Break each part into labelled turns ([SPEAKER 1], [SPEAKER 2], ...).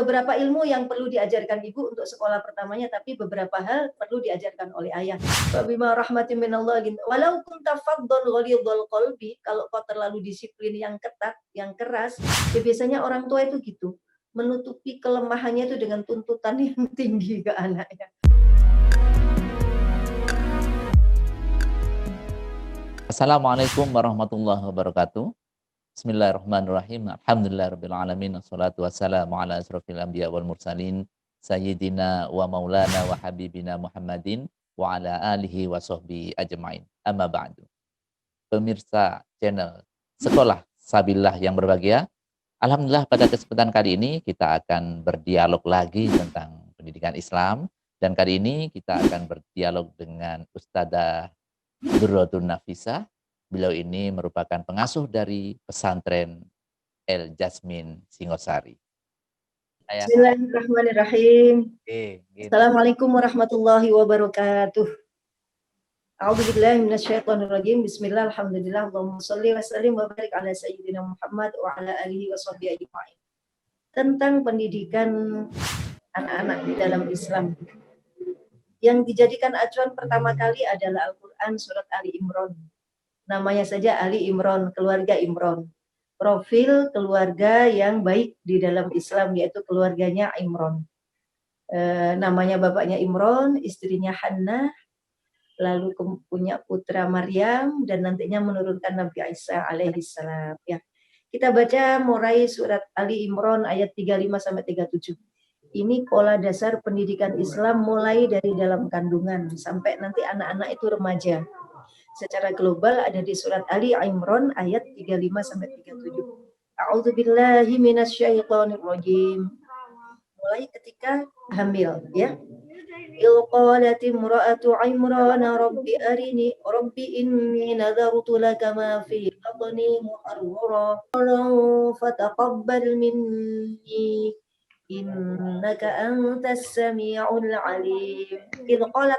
[SPEAKER 1] beberapa ilmu yang perlu diajarkan ibu untuk sekolah pertamanya, tapi beberapa hal perlu diajarkan oleh ayah. Bima rahmatin minallah, walau kunta faddan ghalidhal qalbi, kalau kau terlalu disiplin yang ketat, yang keras, ya biasanya orang tua itu gitu, menutupi kelemahannya itu dengan tuntutan yang tinggi ke anaknya.
[SPEAKER 2] Assalamualaikum warahmatullahi wabarakatuh. Bismillahirrahmanirrahim. Alhamdulillahirrahmanirrahim. Assalatu wassalamu ala asrafil anbiya wal mursalin. Sayyidina wa maulana wa habibina Muhammadin wa ala alihi wa sahbihi ajma'in. Amma ba'du. Pemirsa channel Sekolah Sabillah yang berbahagia. Alhamdulillah pada kesempatan kali ini kita akan berdialog lagi tentang pendidikan Islam. Dan kali ini kita akan berdialog dengan Ustadzah Durratun Nafisah. Beliau ini merupakan pengasuh dari pesantren El Jasmin Singosari.
[SPEAKER 1] Bismillahirrahmanirrahim. Assalamualaikum warahmatullahi wabarakatuh. A'udzubillahi minasyaitonirrajim. Bismillah, alhamdulillah, Allahumma sholli wa sallim wa barik ala sayyidina Muhammad wa ala alihi wa sahbihi ajma'in. Tentang pendidikan anak-anak di dalam Islam. Yang dijadikan acuan pertama kali adalah Al-Quran surat Ali Imran. Namanya saja Ali Imran, keluarga Imran. Profil keluarga yang baik di dalam Islam, yaitu keluarganya Imran. Namanya bapaknya Imran, istrinya Hannah, lalu punya putra Maryam, dan nantinya menurunkan Nabi Isa alaihissalam. Ya. Kita baca mulai surat Ali Imran ayat 35-37. Ini pola dasar pendidikan Islam mulai dari dalam kandungan sampai nanti anak-anak itu remaja. Secara global ada di surat Ali Imran ayat 35-37. A'udzubillahi minasyaitonirrajim. Mulai ketika hamil, ya. Il qalat imra'atu Imran rabbi arini rabbi inni nadartu laka ma fi batni muharrara fataqabbal minni innaka antas sami'ul alim. Il qalat,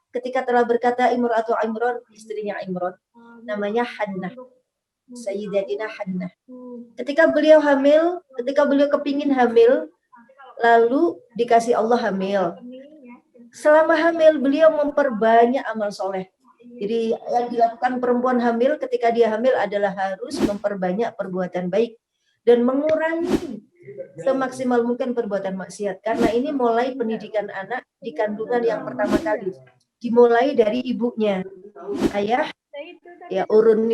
[SPEAKER 1] ketika telah berkata Imra'atu Imran, istrinya Imran, namanya Hannah, Sayyidatina Hannah. Ketika beliau hamil, ketika beliau kepingin hamil, lalu dikasih Allah hamil. Selama hamil, beliau memperbanyak amal soleh. Jadi yang dilakukan perempuan hamil ketika dia hamil adalah harus memperbanyak perbuatan baik dan mengurangi semaksimal mungkin perbuatan maksiat. Karena ini mulai pendidikan anak di kandungan yang pertama kali. Dimulai dari ibunya. Ayah, ya urun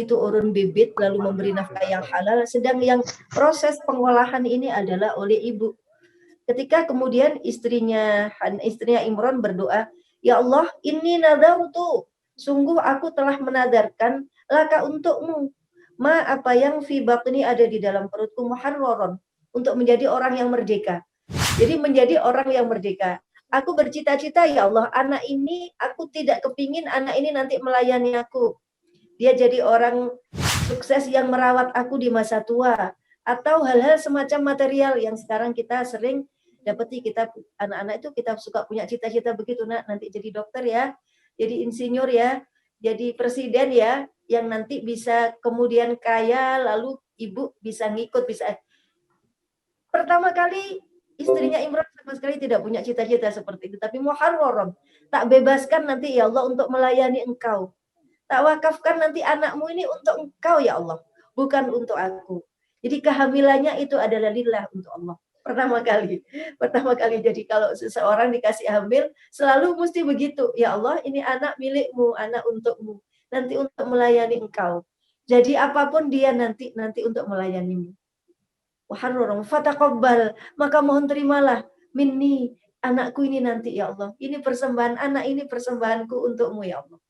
[SPEAKER 1] bibit, lalu memberi nafkah yang halal. Sedang yang proses pengolahan ini adalah oleh ibu. Ketika kemudian istrinya Imran berdoa, ya Allah, inni nadartu, sungguh aku telah menadarkan laka untukmu, ma apa yang fi batni ada di dalam perutku muharraron, untuk menjadi orang yang merdeka. Jadi menjadi orang yang merdeka. Aku bercita-cita, ya Allah, anak ini, aku tidak kepingin anak ini nanti melayani aku. Dia jadi orang sukses yang merawat aku di masa tua. Atau hal-hal semacam material yang sekarang kita sering dapati. Kita anak-anak itu kita suka punya cita-cita begitu, nak, nanti jadi dokter ya, jadi insinyur ya, jadi presiden ya, yang nanti bisa kemudian kaya, lalu ibu bisa ngikut, bisa. Pertama kali istrinya Imran sama sekali tidak punya cita-cita seperti itu, tapi muharraram, tak bebaskan nanti ya Allah untuk melayani engkau. Tak wakafkan nanti anakmu ini untuk engkau ya Allah, bukan untuk aku. Jadi kehamilannya itu adalah lillah, untuk Allah. Pertama kali. Jadi kalau seseorang dikasih hamil, selalu mesti begitu. Ya Allah, ini anak milikmu, anak untukmu. Nanti untuk melayani engkau. Jadi apapun dia nanti untuk melayanimu. Muharraram fataqabbal, maka mohon terimalah minni, anakku ini nanti ya Allah. Ini persembahan anak, ini persembahanku untukmu ya Allah.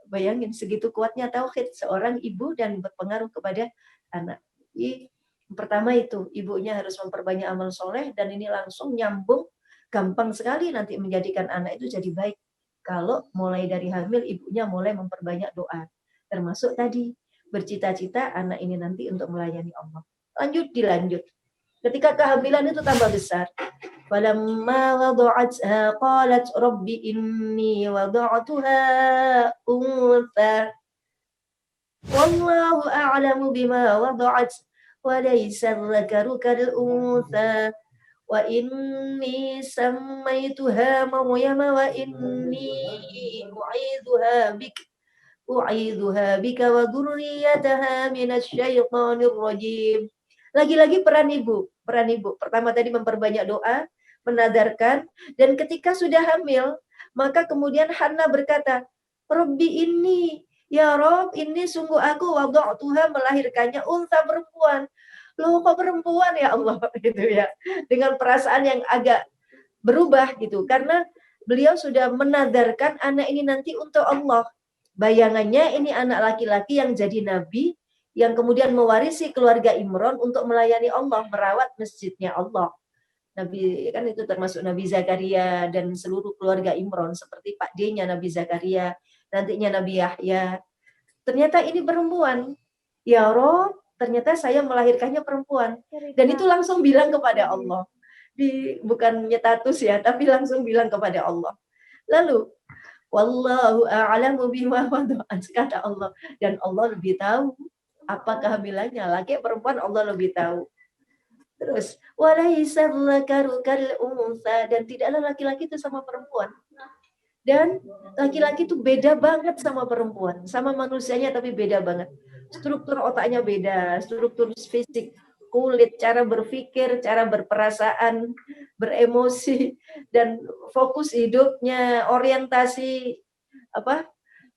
[SPEAKER 1] Bayangin segitu kuatnya tauhid seorang ibu dan berpengaruh kepada anak. Jadi, pertama itu, ibunya harus memperbanyak amal soleh, dan ini langsung nyambung, gampang sekali nanti menjadikan anak itu jadi baik. Kalau mulai dari hamil, ibunya mulai memperbanyak doa. Termasuk tadi, bercita-cita anak ini nanti untuk melayani Allah. Dilanjut. Ketika kehamilan itu tambah besar. Falamma wada'atha qalat rabbi inni wada'tuha untha. Wallahu a'lamu bima wada'at wa laysa dzakaru kal untha wa inni sammaituha Maryam wa inni u'idzuha bika wa dzurriyyataha minasyaitonir rajim. Lagi-lagi peran ibu. Pertama tadi memperbanyak doa, menadarkan, dan ketika sudah hamil, maka kemudian Hannah berkata, Rabbi ini, ya Rob, ini sungguh aku wada'tuha melahirkannya unta perempuan. Loh kok perempuan ya Allah gitu ya. Dengan perasaan yang agak berubah gitu karena beliau sudah menadarkan anak ini nanti untuk Allah. Bayangannya ini anak laki-laki yang jadi nabi yang kemudian mewarisi keluarga Imron untuk melayani Allah, merawat masjidnya Allah. Nabi kan itu termasuk Nabi Zakaria dan seluruh keluarga Imron seperti Pak D-nya Nabi Zakaria, nantinya Nabi Yahya. Ternyata ini perempuan. Ya Rob, ternyata saya melahirkannya perempuan. Dan itu langsung bilang kepada Allah. Bukan nyetatus ya, tapi langsung bilang kepada Allah. Lalu, wallahu a'lamu bima wada'at, kata Allah. Dan Allah lebih tahu apa kehamilannya. Laki perempuan Allah lebih tahu. Terus, walaisa dzakaru kal unsa, dan tidaklah laki-laki itu sama perempuan. Dan laki-laki itu beda banget sama perempuan, sama manusianya tapi beda banget. Struktur otaknya beda, struktur fisik, kulit, cara berpikir, cara berperasaan, beremosi, dan fokus hidupnya, orientasi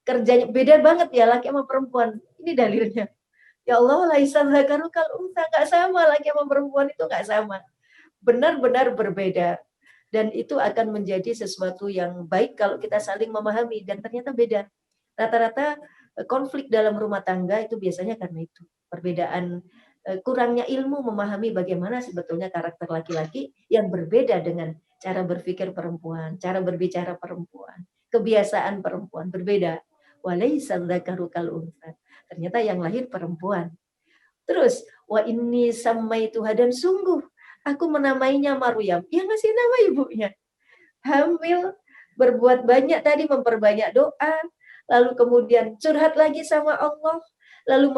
[SPEAKER 1] kerjanya beda banget ya laki sama perempuan. Ini dalilnya. Ya Allah, laisa dzakaru kal unsa, enggak sama, laki sama perempuan itu enggak sama. Benar-benar berbeda. Dan itu akan menjadi sesuatu yang baik kalau kita saling memahami dan ternyata beda. Rata-rata konflik dalam rumah tangga itu biasanya karena itu. Perbedaan kurangnya ilmu memahami bagaimana sebetulnya karakter laki-laki yang berbeda dengan cara berpikir perempuan, cara berbicara perempuan, kebiasaan perempuan berbeda. Walaisa dzakaru kal unsa. Ternyata yang lahir perempuan. Terus, wa inni sammaituha, dan sungguh aku menamainya Maryam. Yang ngasih nama ibunya. Hamil, berbuat banyak tadi, memperbanyak doa, lalu kemudian curhat lagi sama Allah, lalu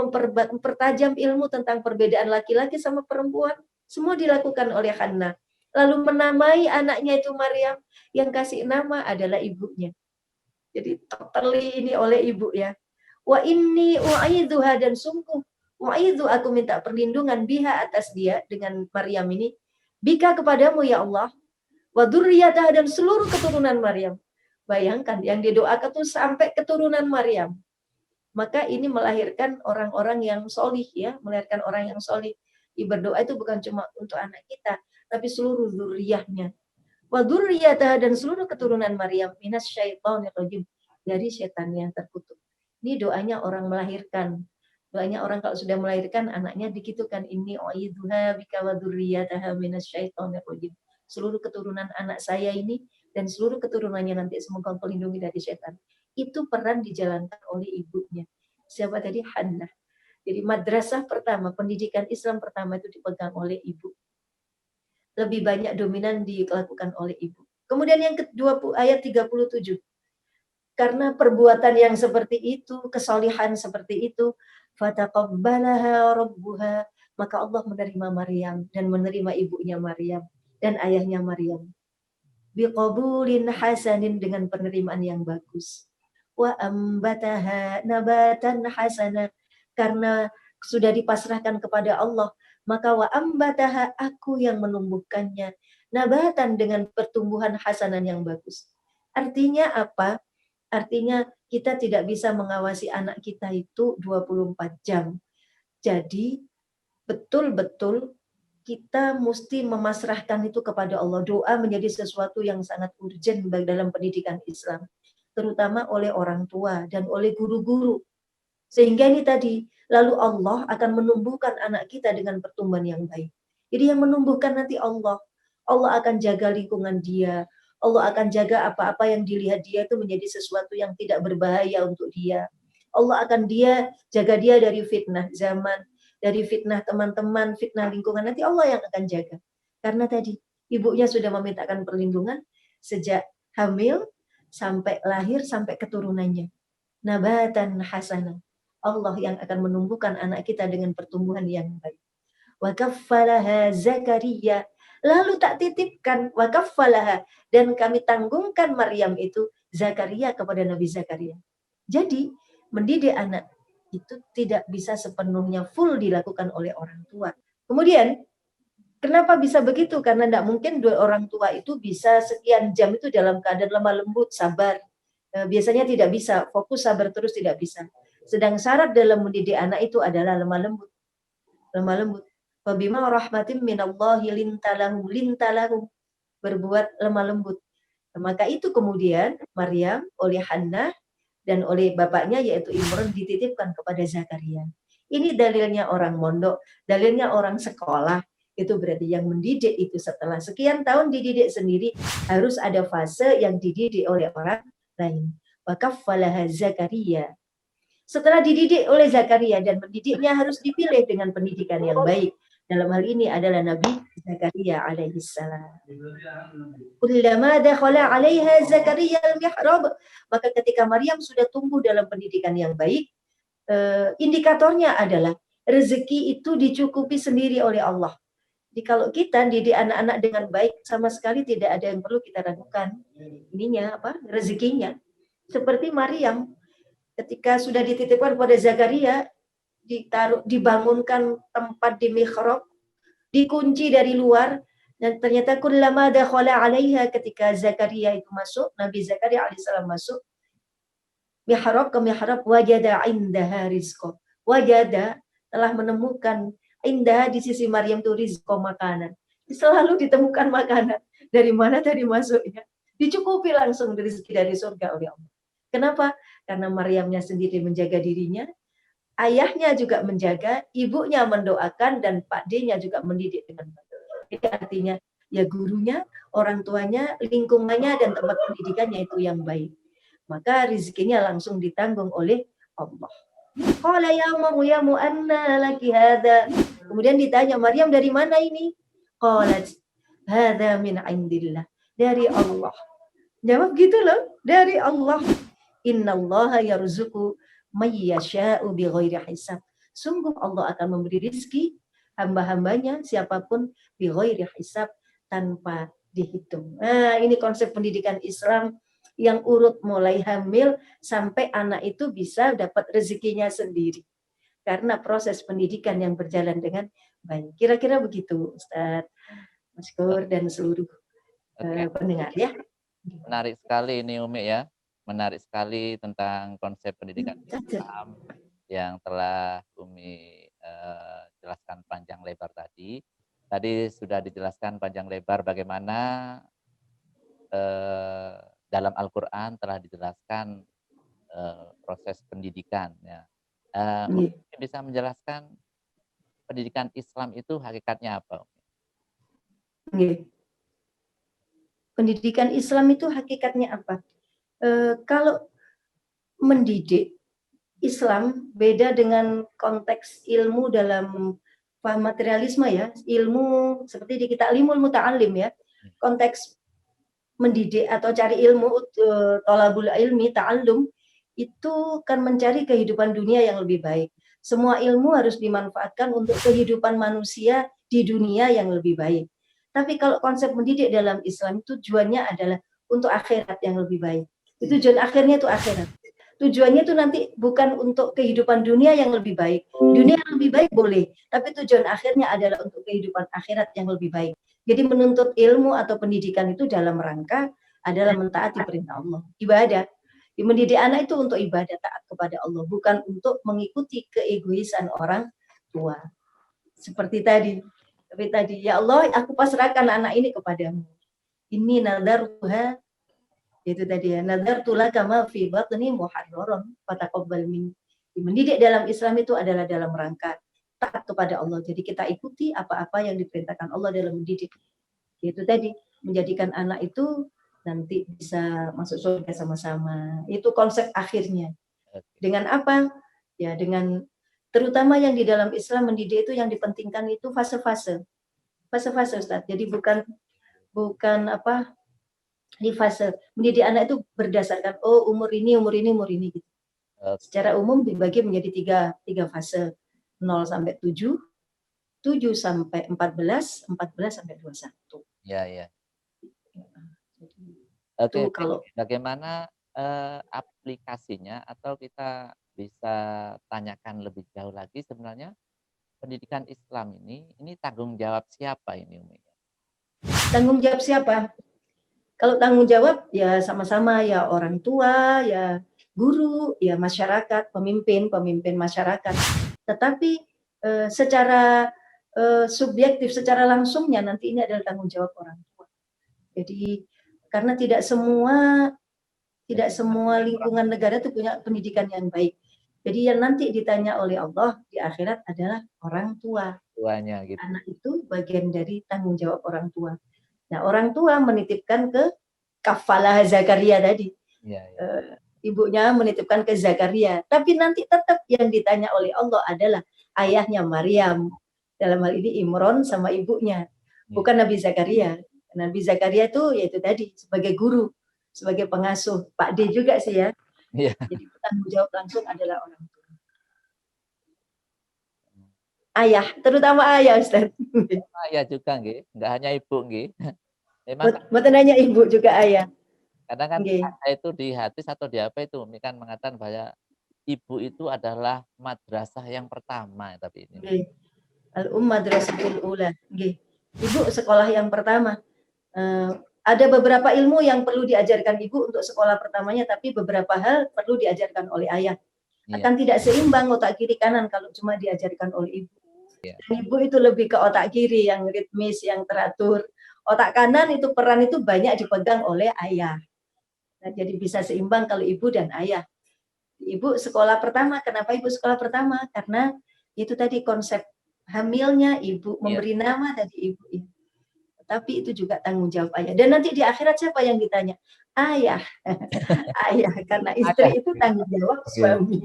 [SPEAKER 1] mempertajam ilmu tentang perbedaan laki-laki sama perempuan. Semua dilakukan oleh Hannah. Lalu menamai anaknya itu Maryam, yang kasih nama adalah ibunya. Jadi totally ini oleh ibu ya. Wa inni u'idzuha, dan sungguh u'idzu, aku minta perlindungan biha, atas dia, dengan Maryam ini, bika, kepadamu ya Allah, wa dzurriyyataha, dan seluruh keturunan Maryam. Bayangkan yang didoakan tuh sampai keturunan Maryam. Maka ini melahirkan orang-orang yang solih ya, melahirkan orang yang solih. Berdoa itu bukan cuma untuk anak kita, tapi seluruh zuriyahnya. Wa dzurriyyataha, dan seluruh keturunan Maryam minasyaitonir rajim, dari setan yang terkutuk. Ini doanya orang melahirkan. Doanya orang kalau sudah melahirkan anaknya dikitukan, inni u'idzuha bika wa dzurriyyataha minasyaitonir rajim. Seluruh keturunan anak saya ini dan seluruh keturunannya nanti semoga engkau lindungi dari setan. Itu peran dijalankan oleh ibunya. Siapa tadi? Hannah. Jadi madrasah pertama, pendidikan Islam pertama itu dipegang oleh ibu. Lebih banyak dominan dilakukan oleh ibu. Kemudian yang kedua, ayat 37. Karena perbuatan yang seperti itu, kesolihan seperti itu, fataqabbalaha rabbuha, maka Allah menerima Maryam dan menerima ibunya Maryam dan ayahnya Maryam. Biqabulin hasanin, dengan penerimaan yang bagus. Wa ambataha nabatan hasana, karena sudah dipasrahkan kepada Allah, maka wa ambataha, aku yang menumbuhkannya, nabatan, dengan pertumbuhan hasanan yang bagus. Artinya apa? Artinya kita tidak bisa mengawasi anak kita itu 24 jam. Jadi betul-betul kita mesti memasrahkan itu kepada Allah. Doa menjadi sesuatu yang sangat urgent dalam pendidikan Islam, terutama oleh orang tua dan oleh guru-guru. Sehingga ini tadi, lalu Allah akan menumbuhkan anak kita dengan pertumbuhan yang baik. Jadi yang menumbuhkan nanti Allah. Allah akan jaga lingkungan dia. Allah akan jaga apa-apa yang dilihat dia itu menjadi sesuatu yang tidak berbahaya untuk dia. Allah akan jaga dia dari fitnah zaman, dari fitnah teman-teman, fitnah lingkungan. Nanti Allah yang akan jaga. Karena tadi ibunya sudah memintakan perlindungan sejak hamil sampai lahir sampai keturunannya. Nabatan hasanah. Allah yang akan menumbuhkan anak kita dengan pertumbuhan yang baik. Wa kaffalaha Zakaria, Lalu tak titipkan wa kaffalaha, dan kami tanggungkan Maryam itu Zakaria kepada Nabi Zakaria. Jadi mendidik anak itu tidak bisa sepenuhnya full dilakukan oleh orang tua. Kemudian kenapa bisa begitu? Karena tidak mungkin dua orang tua itu bisa sekian jam itu dalam keadaan lemah lembut, sabar. Biasanya tidak bisa, fokus sabar terus tidak bisa. Sedang syarat dalam mendidik anak itu adalah lemah lembut. Lemah lembut. Fabima rahmatin minallahi lintalahu, berbuat lemah lembut. Maka itu kemudian Maryam oleh Hannah dan oleh bapaknya yaitu Imran dititipkan kepada Zakaria. Ini dalilnya orang mondok, dalilnya orang sekolah. Itu berarti yang mendidik itu setelah sekian tahun dididik sendiri, harus ada fase yang dididik oleh orang lain. Wa kaffalaha Zakaria. Setelah dididik oleh Zakaria, dan mendidiknya harus dipilih dengan pendidikan yang baik. Dalam hal ini adalah Nabi Zakaria alaihissalam. Kullama dakhala 'alaiha Zakaria al-mihrab, maka ketika Maryam sudah tumbuh dalam pendidikan yang baik, indikatornya adalah rezeki itu dicukupi sendiri oleh Allah. Jadi kalau kita didik anak-anak dengan baik, sama sekali tidak ada yang perlu kita ragukan. Ininya apa? Rezekinya. Seperti Maryam ketika sudah dititipkan pada Zakaria, dibangunkan tempat di mihrab, dikunci dari luar, dan ternyata kullama dakhala 'alaiha, ketika Zakaria itu masuk, Nabi Zakaria alaihissalam masuk mihrab ke mihrab, wajada indaha rizqa. Wajada, telah menemukan, indaha, di sisi Maryam itu rizqa, makanan. Selalu ditemukan makanan. Dari mana tadi masuknya? Dicukupi langsung rezeki dari surga oleh Allah. Kenapa? Karena Maryamnya sendiri menjaga dirinya, ayahnya juga menjaga, ibunya mendoakan, dan Pak D-nya juga mendidik dengan baik. Jadi artinya ya gurunya, orang tuanya, lingkungannya, dan tempat pendidikannya itu yang baik. Maka rezekinya langsung ditanggung oleh Allah. Qala ya Maryamu anna laki hadha. Kemudian ditanya, Maryam dari mana ini? Qalat hadha min indillah. Dari Allah. Jawab gitu loh, dari Allah. Innallaha yarzuqu may yasha'u bighairi hisab. Sungguh Allah akan memberi rezeki hamba-hambanya siapapun bighairi hisab, tanpa dihitung. Nah, ini konsep pendidikan Islam yang urut mulai hamil sampai anak itu bisa dapat rezekinya sendiri. Karena proses pendidikan yang berjalan dengan baik. Kira-kira begitu, Ustaz Maskur dan seluruh pendengar ya.
[SPEAKER 2] Menarik sekali ini Umi ya. Menarik sekali tentang konsep pendidikan Islam yang telah Umi jelaskan panjang lebar tadi. Tadi sudah dijelaskan panjang lebar bagaimana dalam Al-Quran telah dijelaskan proses pendidikan. Ya. Mungkin bisa menjelaskan pendidikan Islam itu hakikatnya apa?
[SPEAKER 1] Pendidikan Islam itu hakikatnya apa? Kalau mendidik Islam beda dengan konteks ilmu dalam paham materialisme ya, ilmu seperti di kita Ta'limul Muta'allim ya, konteks mendidik atau cari ilmu, thalabul ilmi, ta'allum, itu kan mencari kehidupan dunia yang lebih baik. Semua ilmu harus dimanfaatkan untuk kehidupan manusia di dunia yang lebih baik. Tapi kalau konsep mendidik dalam Islam, tujuannya adalah untuk akhirat yang lebih baik. Tujuan akhirnya itu akhirat. Tujuannya itu nanti bukan untuk kehidupan dunia yang lebih baik. Dunia yang lebih baik boleh, tapi tujuan akhirnya adalah untuk kehidupan akhirat yang lebih baik. Jadi menuntut ilmu atau pendidikan itu dalam rangka adalah mentaati perintah Allah. Ibadah. Mendidik anak itu untuk ibadah, taat kepada Allah, bukan untuk mengikuti keegoisan orang tua. Seperti tadi. Tapi tadi, ya Allah, aku pasrahkan anak ini kepadamu. Ini nadartuha, itu tadi ya, nadartu laka ma fi batni muharraran fataqabbal minni. Mendidik dalam Islam itu adalah dalam rangka taat kepada Allah. Jadi kita ikuti apa-apa yang diperintahkan Allah dalam mendidik. Itu tadi, menjadikan anak itu nanti bisa masuk surga sama-sama. Itu konsep akhirnya. Dengan apa? Ya dengan terutama yang di dalam Islam mendidik itu yang dipentingkan itu fase-fase. Fase-fase Ustaz. Jadi bukan apa di fase mendidik anak itu berdasarkan umur ini gitu. Secara umum dibagi menjadi tiga fase, 0 sampai 7, 7 sampai 14, 14 sampai 21.
[SPEAKER 2] Ya, ya.
[SPEAKER 1] Itu
[SPEAKER 2] Oke,
[SPEAKER 1] kalau
[SPEAKER 2] bagaimana aplikasinya atau kita bisa tanyakan lebih jauh lagi sebenarnya pendidikan Islam ini tanggung jawab siapa ini Umi?
[SPEAKER 1] tanggung jawab siapa? Kalau tanggung jawab ya sama-sama ya orang tua, ya guru, ya masyarakat, pemimpin masyarakat. Tetapi secara subjektif, secara langsungnya nanti ini adalah tanggung jawab orang tua. Jadi karena tidak semua lingkungan negara itu punya pendidikan yang baik. Jadi yang nanti ditanya oleh Allah di akhirat adalah orang tua.
[SPEAKER 2] Tuanya gitu.
[SPEAKER 1] Anak itu bagian dari tanggung jawab orang tua. Nah, orang tua menitipkan ke kafalah Zakaria tadi.
[SPEAKER 2] Ya, ya.
[SPEAKER 1] Ibunya menitipkan ke Zakaria. Tapi nanti tetap yang ditanya oleh Allah adalah ayahnya Maryam. Dalam hal ini Imron sama ibunya. Bukan Nabi Zakaria. Nabi Zakaria itu yaitu tadi sebagai guru, sebagai pengasuh. Pak D juga sih ya.
[SPEAKER 2] Iya.
[SPEAKER 1] Jadi tanggung jawab langsung adalah orang tua. Ayah, terutama ayah, Ustaz.
[SPEAKER 2] Ayah juga nggih, enggak hanya ibu nggih. Memang
[SPEAKER 1] Buat nanya ibu juga ayah.
[SPEAKER 2] kadang kan
[SPEAKER 1] Nggih.
[SPEAKER 2] ada itu di hadis atau di apa itu Umi kan mengatakan bahwa ibu itu adalah madrasah yang pertama tapi ini.
[SPEAKER 1] Nggih. Al-Madrasatul Ula. Nggih. Ibu sekolah yang pertama. Ada beberapa ilmu yang perlu diajarkan ibu untuk sekolah pertamanya, tapi beberapa hal perlu diajarkan oleh ayah. Akan tidak seimbang otak kiri kanan kalau cuma diajarkan oleh ibu. Dan ibu itu lebih ke otak kiri yang ritmis, yang teratur. Otak kanan itu peran itu banyak dipegang oleh ayah. Nah, jadi bisa seimbang kalau ibu dan ayah. Ibu sekolah pertama, kenapa ibu sekolah pertama? Karena itu tadi konsep hamilnya ibu, memberi nama tadi ibu. Tapi itu juga tanggung jawab ayah. Dan nanti di akhirat siapa yang ditanya? Ayah. Ayah, karena istri itu tanggung jawab suami.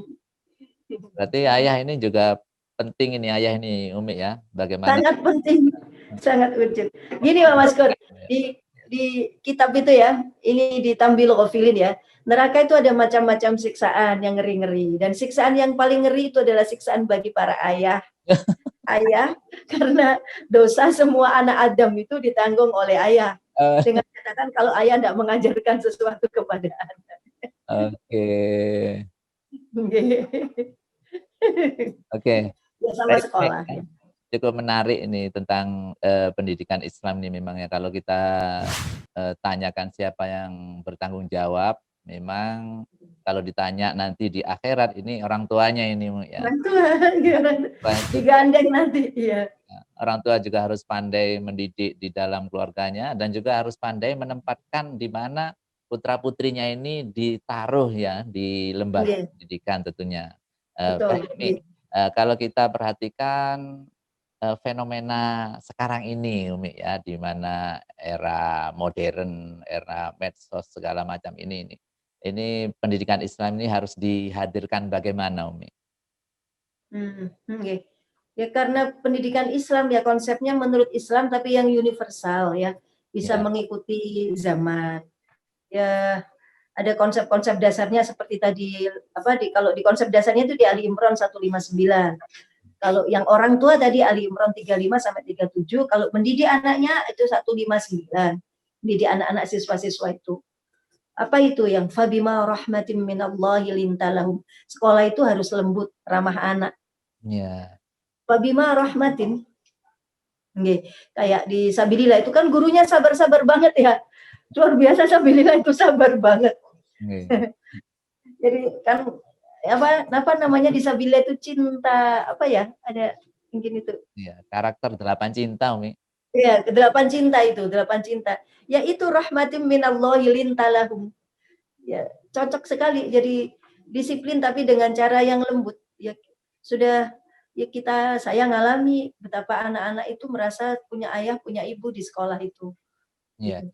[SPEAKER 2] Berarti ayah ini juga penting ini ayah ini Umi ya. Bagaimana?
[SPEAKER 1] Sangat penting. Sangat urgent. Gini Pak Maskor, di kitab itu ya, ini di Tambil Ghafilin ya. Neraka itu ada macam-macam siksaan yang ngeri-ngeri. Dan siksaan yang paling ngeri itu adalah siksaan bagi para ayah. Ayah, karena dosa semua anak Adam itu ditanggung oleh ayah. Dengan catatan kalau ayah tidak mengajarkan sesuatu kepada anak.
[SPEAKER 2] Oke. Oke.
[SPEAKER 1] Ya sama sekolah.
[SPEAKER 2] Cukup menarik ini tentang pendidikan Islam ini memang ya kalau kita tanyakan siapa yang bertanggung jawab, memang kalau ditanya nanti di akhirat ini orang tuanya ini ya.
[SPEAKER 1] Orang tua, digandeng nanti, iya.
[SPEAKER 2] Orang tua juga harus pandai mendidik di dalam keluarganya dan juga harus pandai menempatkan di mana putra-putrinya ini ditaruh ya di lembaga pendidikan tentunya.
[SPEAKER 1] Betul.
[SPEAKER 2] Kalau kita perhatikan fenomena sekarang ini Umi ya, di mana era modern, era medsos segala macam ini pendidikan Islam ini harus dihadirkan bagaimana Umi?
[SPEAKER 1] Ya karena pendidikan Islam ya konsepnya menurut Islam tapi yang universal ya, bisa mengikuti zaman. Ya ada konsep-konsep dasarnya seperti tadi kalau di konsep dasarnya itu di Ali Imran 159. Kalau yang orang tua tadi Ali Imran 35 sampai 37, kalau mendidik anaknya itu 159. Mendidik anak-anak siswa-siswa itu. Apa itu yang fabima rahmatim minallahi lintalahum. Sekolah itu harus lembut, ramah anak.
[SPEAKER 2] Ya.
[SPEAKER 1] Fabima rahmatin. Kayak di Sabilillah itu kan gurunya sabar-sabar banget ya. Luar biasa Sabilillah itu sabar banget. Jadi kan apa namanya di Sabilillah itu cinta ada mungkin itu.
[SPEAKER 2] Iya, karakter 8 cinta Umi.
[SPEAKER 1] Iya, 8 cinta itu, 8 cinta. Ya itu rahmatim minallahi lintalahum. Ya, cocok sekali jadi disiplin tapi dengan cara yang lembut. Ya sudah ya saya ngalami betapa anak-anak itu merasa punya ayah, punya ibu di sekolah itu.
[SPEAKER 2] Iya.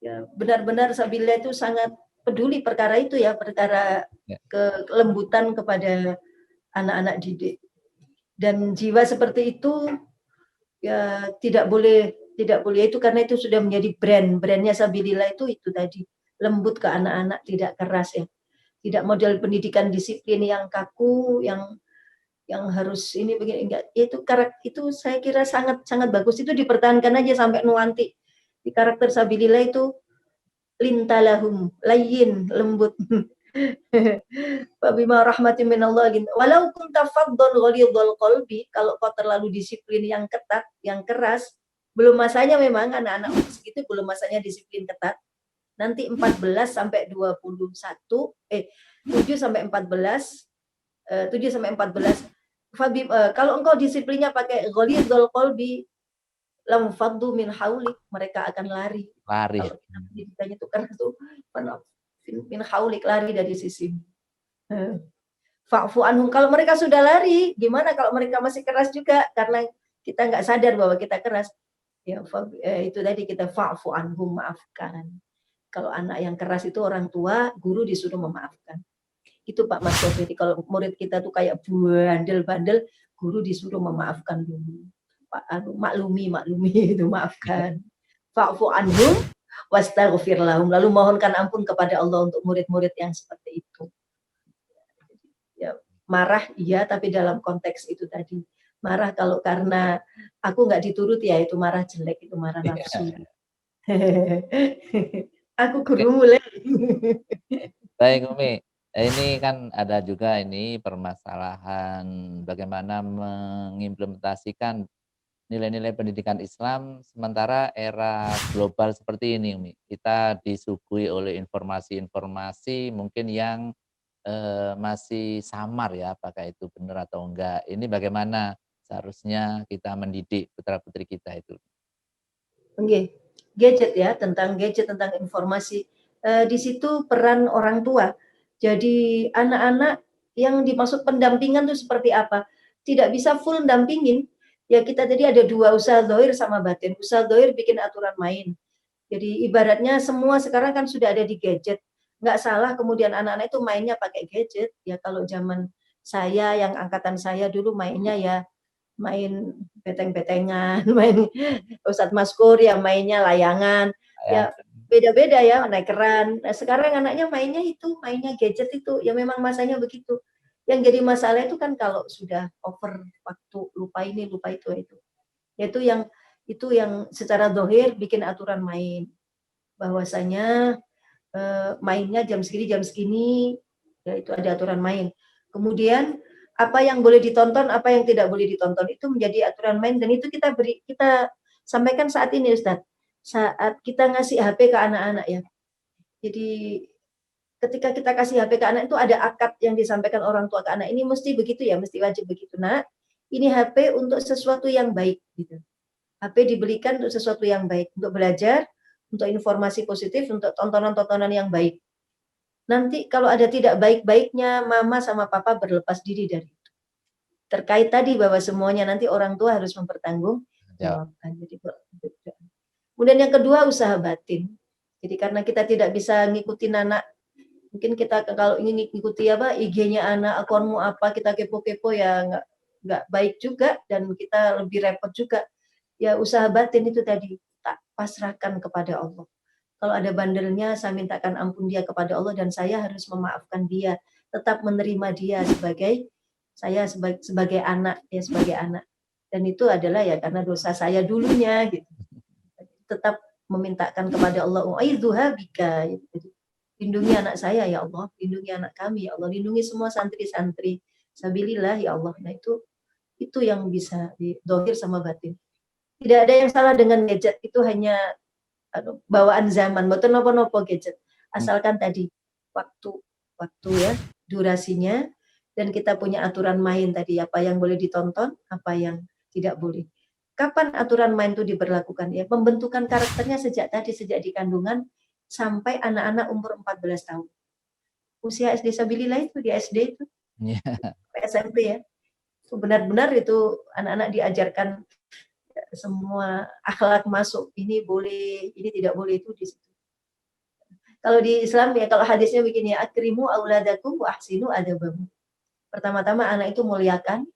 [SPEAKER 1] Ya, benar-benar Sabilillah itu sangat peduli perkara itu ya, perkara kelembutan kepada anak-anak didik. Dan jiwa seperti itu ya tidak boleh itu karena itu sudah menjadi brandnya Sabilillah itu tadi lembut ke anak-anak, tidak keras ya, tidak model pendidikan disiplin yang kaku, yang yang harus ini begini enggak. Itu itu saya kira sangat sangat bagus, itu dipertahankan aja sampai nuanti. Di karakter Sabilillah itu lintalahum, layyin, lembut. Fabima rahmatin minallah gitu. Walau kunta faddan ghalidhal qalbi, kalau kau terlalu disiplin yang ketat, yang keras, belum masanya memang anak-anak segitu belum masanya disiplin ketat. Nanti 14 sampai 21 7 sampai 14 7 sampai 14 kalau engkau disiplinnya pakai ghalidhal qalbi lam faddu min haulik, mereka akan lari.
[SPEAKER 2] Lari.
[SPEAKER 1] Kalau kita pendidikannya itu keras tuh min haulik, lari dari sisi. Fa'fu anhum, kalau mereka sudah lari, gimana kalau mereka masih keras juga karena kita nggak sadar bahwa kita keras. Ya, itu tadi kita fa'fu anhum, maafkan. Kalau anak yang keras itu orang tua, guru disuruh memaafkan. Itu Pak Mas Sofi. Jadi kalau murid kita tuh kayak bandel-bandel, guru disuruh memaafkan dulu. Pak, maklumi itu maafkan. Fa'fu anhum wastaghfir lahum, lalu mohonkan ampun kepada Allah untuk murid-murid yang seperti itu. Ya, marah iya, tapi dalam konteks itu tadi. Marah kalau karena aku nggak dituruti, ya itu marah jelek, itu marah nafsu. Aku gurumu mulai.
[SPEAKER 2] Baik Umi, ini kan ada juga ini permasalahan bagaimana mengimplementasikan nilai-nilai pendidikan Islam sementara era global seperti ini Umi. Kita disuguhi oleh informasi-informasi mungkin yang masih samar ya, apakah itu benar atau enggak. Ini bagaimana seharusnya kita mendidik putra-putri kita itu?
[SPEAKER 1] Oke, gadget ya, tentang gadget, tentang informasi. Di situ peran orang tua. Jadi anak-anak yang dimaksud pendampingan itu seperti apa? Tidak bisa full dampingin. Ya kita tadi ada dua, usaha zahir sama batin. Usaha zahir bikin aturan main. Jadi ibaratnya semua sekarang kan sudah ada di gadget. Nggak salah kemudian anak-anak itu mainnya pakai gadget. Ya kalau zaman saya, yang angkatan saya dulu mainnya ya main beteng-betengan, main Ustadz Maskur yang mainnya layangan, ya beda-beda ya, naik keran. Nah, sekarang anaknya mainnya gadget itu, ya memang masanya begitu. Yang jadi masalah itu kan kalau sudah over waktu, lupa ini, lupa itu. Itu yang secara dohir bikin aturan main. Bahwasanya mainnya jam segini, ya itu ada aturan main. Kemudian apa yang boleh ditonton, apa yang tidak boleh ditonton itu menjadi aturan main, dan itu kita sampaikan saat ini Ustadz. Saat kita ngasih HP ke anak-anak ya. Jadi ketika kita kasih HP ke anak itu ada akad yang disampaikan orang tua ke anak, ini mesti begitu ya, mesti wajib begitu. Nah, ini HP untuk sesuatu yang baik gitu. HP dibelikan untuk sesuatu yang baik, untuk belajar, untuk informasi positif, untuk tontonan-tontonan yang baik. Nanti kalau ada tidak baik-baiknya, mama sama papa berlepas diri dari itu. Terkait tadi bahwa semuanya nanti orang tua harus mempertanggungjawabkan. Jadi, kemudian yang kedua, usaha batin. Jadi karena kita tidak bisa ngikutin anak, mungkin kita kalau ingin ngikuti IG-nya anak, akunmu apa, kita kepo-kepo ya nggak baik juga, dan kita lebih repot juga. Ya usaha batin itu tadi, tak pasrahkan kepada Allah. Kalau ada bandelnya, saya mintakan ampun dia kepada Allah, dan saya harus memaafkan dia, tetap menerima dia sebagai anak, ya sebagai anak. Dan itu adalah ya karena dosa saya dulunya gitu. Tetap memintakan kepada Allah, u'idzuha bika. Gitu. Lindungi anak saya ya Allah, lindungi anak kami ya Allah, lindungi semua santri-santri. Sabilillah ya Allah. Nah itu yang bisa didohir sama batin. Tidak ada yang salah dengan gadget, itu hanya bawaan zaman, betul nopo-nopo gadget. Asalkan tadi waktu ya, durasinya, dan kita punya aturan main tadi, apa yang boleh ditonton, apa yang tidak boleh. Kapan aturan main itu diberlakukan ya? Pembentukan karakternya sejak di kandungan sampai anak-anak umur 14 tahun. Usia SD Sabilillah itu di SD itu. SMP ya. Benar-benar itu anak-anak diajarkan semua akhlak masuk, ini boleh, ini tidak boleh, itu di situ. Kalau di Islam ya, kalau hadisnya begini ya, akrimu auladakum wa ahsinu adabahum. Pertama-tama anak itu muliakan,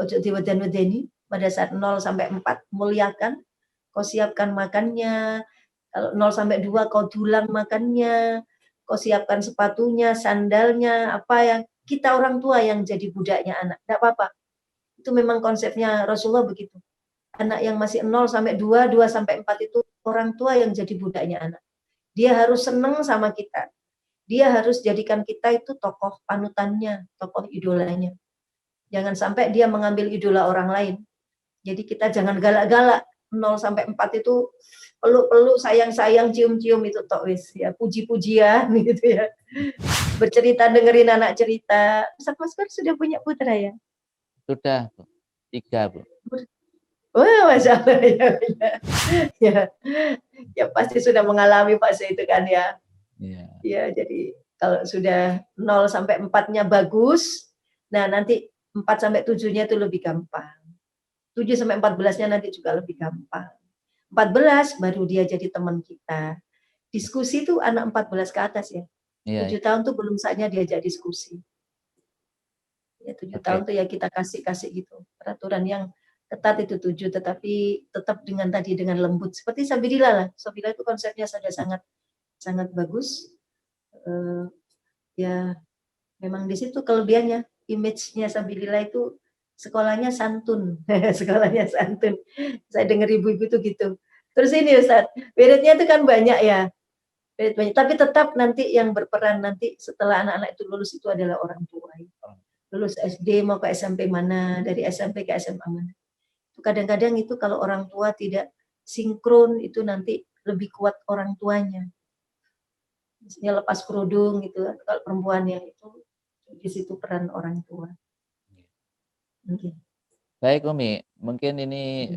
[SPEAKER 1] ojo diweden-wedeni, pada saat 0 sampai 4 muliakan, kau siapkan makannya, kalau 0 sampai 2 kau dulang makannya, kau siapkan sepatunya, sandalnya, apa yang kita orang tua yang jadi budaknya anak. Tidak apa-apa. Itu memang konsepnya Rasulullah begitu. Anak yang masih 0 sampai 2, 2 sampai 4 itu orang tua yang jadi budaknya anak. Dia harus senang sama kita. Dia harus jadikan kita itu tokoh panutannya, tokoh idolanya. Jangan sampai dia mengambil idola orang lain. Jadi kita jangan galak-galak. 0 sampai 4 itu peluk-peluk, sayang-sayang, cium-cium itu tok wis ya, puji-pujian gitu ya. Bercerita, dengerin anak cerita. Ustaz Maskur sudah punya putra ya?
[SPEAKER 2] Sudah, Bu. 3, Bu.
[SPEAKER 1] Wah, Masya Allah, ya, ya. Ya pasti sudah mengalami fase itu kan ya.
[SPEAKER 2] Iya.
[SPEAKER 1] Ya, jadi kalau sudah 0 sampai 4-nya bagus, nah nanti 4 sampai 7-nya itu lebih gampang. 7 sampai 14-nya nanti juga lebih gampang. 14 baru dia jadi teman kita. Diskusi tuh anak 14 ke atas ya.
[SPEAKER 2] Iya.
[SPEAKER 1] 7 tahun tuh belum saatnya diajak diskusi. Ya 7 tahun tuh ya kita kasih gitu. Peraturan yang ketat itu 7, tetapi tetap dengan lembut. Seperti Sabilillah lah. Sabilillah itu konsepnya sudah sangat bagus. Ya memang di situ kelebihannya. Image-nya Sabilillah itu sekolahnya santun. Sekolahnya santun. Saya dengar ibu-ibu tuh gitu. Terus ini Ustaz, beritnya itu kan banyak ya. Banyak. Tapi tetap nanti yang berperan nanti setelah anak-anak itu lulus itu adalah orang tua. Lulus SD mau ke SMP mana, dari SMP ke SMA mana. Kadang-kadang itu kalau orang tua tidak sinkron itu nanti lebih kuat orang tuanya. Misalnya lepas kerudung gitu, kalau perempuannya itu di situ peran orang tua. Okay.
[SPEAKER 2] Baik Umi, mungkin ini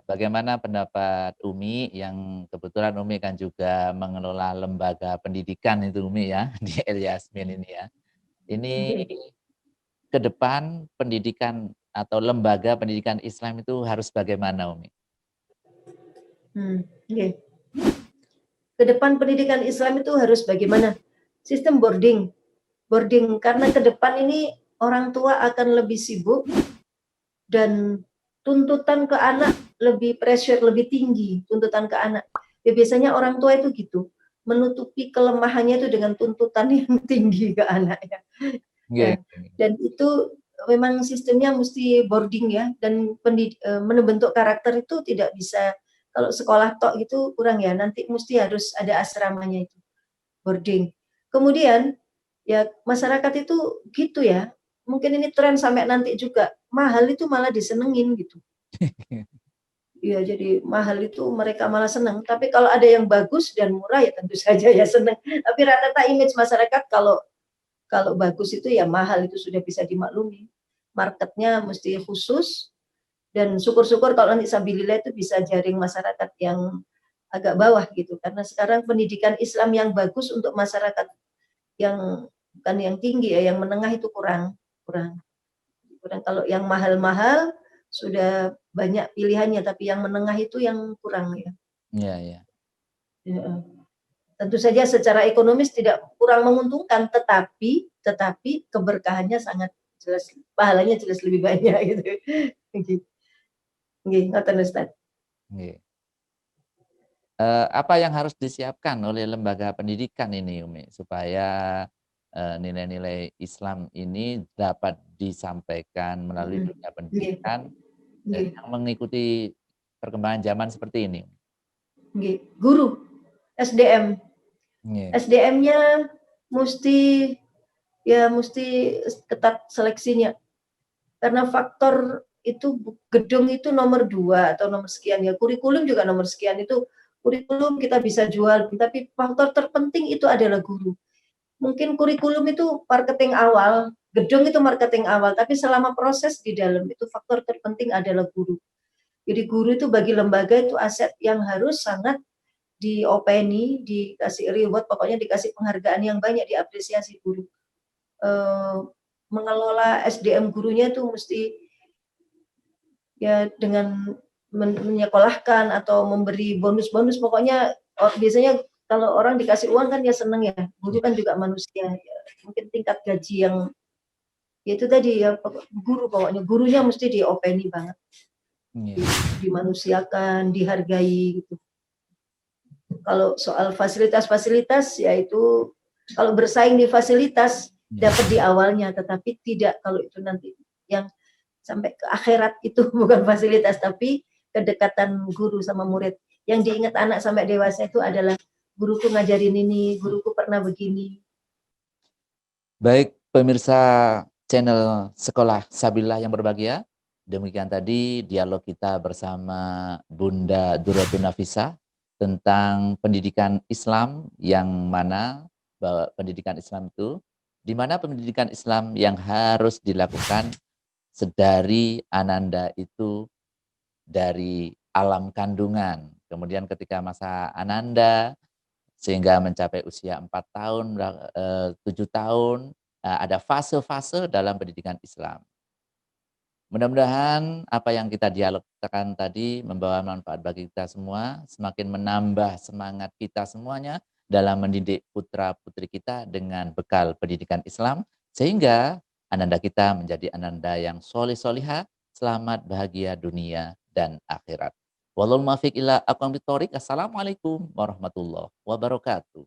[SPEAKER 2] bagaimana pendapat Umi yang kebetulan Umi kan juga mengelola lembaga pendidikan itu Umi ya di El Yasmin ini ya. Ini ke depan pendidikan atau lembaga pendidikan Islam itu harus bagaimana Umi?
[SPEAKER 1] Okay. Ke depan pendidikan Islam itu harus bagaimana? Sistem boarding karena ke depan ini orang tua akan lebih sibuk dan tuntutan ke anak lebih pressure, lebih tinggi tuntutan ke anak. Ya biasanya orang tua itu gitu, menutupi kelemahannya itu dengan tuntutan yang tinggi ke anaknya.
[SPEAKER 2] Yeah.
[SPEAKER 1] Dan itu memang sistemnya mesti boarding ya, dan membentuk karakter itu tidak bisa kalau sekolah tok gitu kurang ya, nanti mesti harus ada asramanya itu, boarding. Kemudian ya masyarakat itu gitu ya, mungkin ini tren sampai nanti juga, mahal itu malah disenengin gitu. Iya, jadi mahal itu mereka malah senang. Tapi kalau ada yang bagus dan murah ya tentu saja ya senang. Tapi rata-rata image masyarakat kalau bagus itu ya mahal, itu sudah bisa dimaklumi. Marketnya mesti khusus, dan syukur-syukur kalau nanti Sabilillah itu bisa jaring masyarakat yang agak bawah gitu. Karena sekarang pendidikan Islam yang bagus untuk masyarakat yang bukan yang tinggi ya, yang menengah itu kurang. Kalau yang mahal-mahal sudah banyak pilihannya, tapi yang menengah itu yang kurang ya.
[SPEAKER 2] Iya.
[SPEAKER 1] Tentu saja secara ekonomis tidak kurang menguntungkan, tetapi keberkahannya sangat jelas, pahalanya jelas lebih banyak gitu. Nggih, ngoten Ustaz.
[SPEAKER 2] Apa yang harus disiapkan oleh lembaga pendidikan ini Umi supaya nilai-nilai Islam ini dapat disampaikan melalui dunia pendidikan dan yang mengikuti perkembangan zaman seperti ini?
[SPEAKER 1] Guru, SDM. SDM-nya mesti ketat seleksinya. Karena faktor itu gedung itu nomor 2 atau nomor sekian ya. Kurikulum juga nomor sekian, itu kurikulum kita bisa jual, tapi faktor terpenting itu adalah guru. Mungkin kurikulum itu marketing awal, gedung itu marketing awal, tapi selama proses di dalam itu faktor terpenting adalah guru. Jadi guru itu bagi lembaga itu aset yang harus sangat diopeni, dikasih reward, pokoknya dikasih penghargaan yang banyak, diapresiasi guru. Mengelola SDM gurunya itu mesti ya dengan menyekolahkan atau memberi bonus-bonus, pokoknya biasanya kalau orang dikasih uang kan ya seneng ya, guru kan juga manusia ya, mungkin tingkat gaji yang ya itu tadi ya, guru pokoknya gurunya mesti diopeni banget, dimanusiakan, dihargai gitu. Kalau soal fasilitas-fasilitas, yaitu kalau bersaing di fasilitas, dapat di awalnya, tetapi tidak kalau itu nanti yang sampai ke akhirat itu bukan fasilitas, tapi kedekatan guru sama murid. Yang diingat anak sampai dewasa itu adalah guruku ngajarin ini, guruku pernah begini.
[SPEAKER 2] Baik pemirsa channel Sekolah Sabillah yang berbahagia, demikian tadi dialog kita bersama Bunda Duratun Nafisah tentang pendidikan Islam, yang mana bahwa pendidikan Islam itu, di mana pendidikan Islam yang harus dilakukan sedari Ananda itu dari alam kandungan. Kemudian ketika masa Ananda sehingga mencapai usia 4 tahun, 7 tahun, ada fase-fase dalam pendidikan Islam. Mudah-mudahan apa yang kita dialogkan tadi membawa manfaat bagi kita semua, semakin menambah semangat kita semuanya dalam mendidik putra-putri kita dengan bekal pendidikan Islam, sehingga ananda kita menjadi ananda yang solih-solihah, selamat, bahagia dunia dan akhirat. Wallahul muwaffiq ila aqwamit thoriq. Assalamualaikum warahmatullahi wabarakatuh.